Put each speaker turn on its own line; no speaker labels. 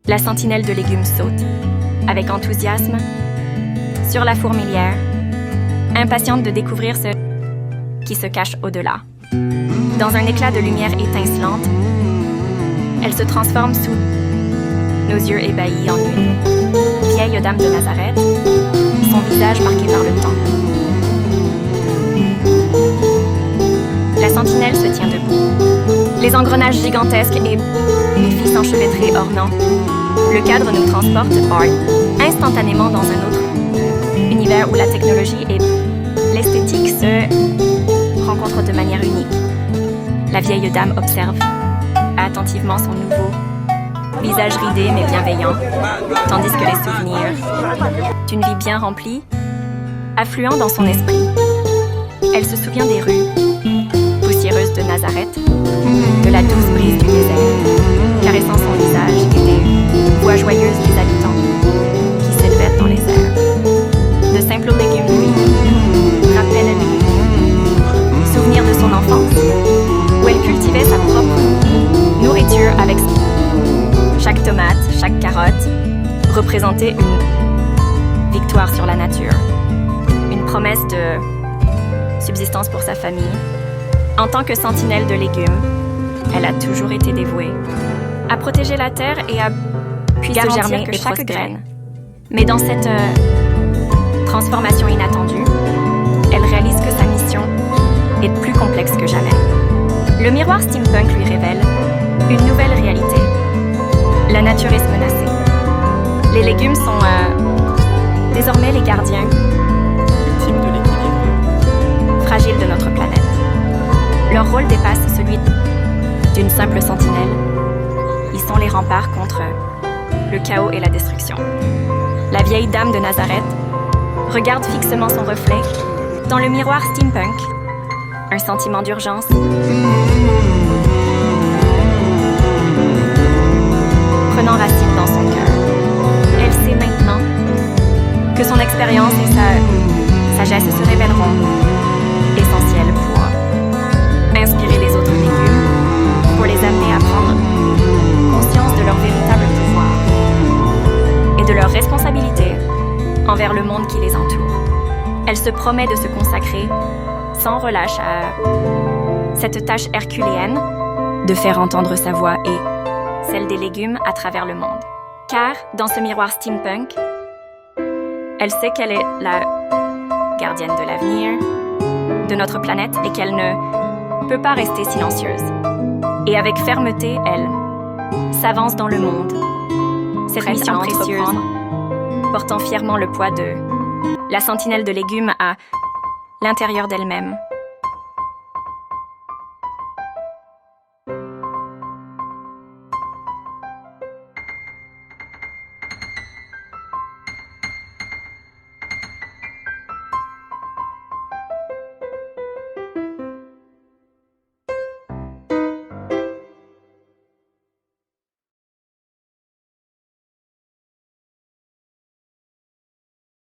La sentinelle de légumes saute, avec enthousiasme, sur la fourmilière, impatiente de découvrir ce qui se cache au-delà. Dans un éclat de lumière étincelante, elle se transforme sous nos yeux ébahis en une vieille dame de Nazareth, son visage marqué par le temps. La sentinelle se tient debout. Les engrenages gigantesques et les fils enchevêtrés ornant le cadre nous transporte instantanément dans un autre univers où la technologie et l'esthétique se rencontrent de manière unique. La vieille dame observe attentivement son nouveau visage ridé mais bienveillant, tandis que les souvenirs d'une vie bien remplie affluent dans son esprit. Elle se souvient des rues poussiéreuses de Nazareth, de la douce brise du désert, caressant son visage et des voix joyeuses des habitants qui s'élevaient dans les airs. De simples légumes lui rappellent les souvenirs de son enfance, où elle cultivait sa propre nourriture avec chaque tomate, chaque carotte représentait une victoire sur la nature, une promesse de subsistance pour sa famille. En tant que sentinelle de légumes, elle a toujours été dévouée à protéger la terre et à garantir germer que chaque graine. Mais dans cette transformation inattendue, elle réalise que sa mission est plus complexe que jamais. Le miroir steampunk lui révèle une nouvelle réalité. La nature est menacée. Les légumes sont désormais les gardiens
ultime de l'équilibre
fragile de notre planète. Leur rôle dépasse celui d'une simple sentinelle. Ils sont les remparts contre le chaos et la destruction. La vieille dame de Nazareth regarde fixement son reflet dans le miroir steampunk. Un sentiment d'urgence prenant racine dans son cœur. Elle sait maintenant que son expérience et sa sagesse se révéleront essentielles pour inspirer les autres légumes, pour les amener à prendre conscience de leur véritable pouvoir et de leur responsabilité envers le monde qui les entoure. Elle se promet de se consacrer sans relâche à cette tâche herculéenne de faire entendre sa voix et celle des légumes à travers le monde. Car, dans ce miroir steampunk, elle sait qu'elle est la gardienne de l'avenir, de notre planète et qu'elle ne peut pas rester silencieuse. Et avec fermeté, elle s'avance dans le monde. Cette mission précieuse, portant fièrement le poids de la sentinelle de légumes à l'intérieur d'elle-même.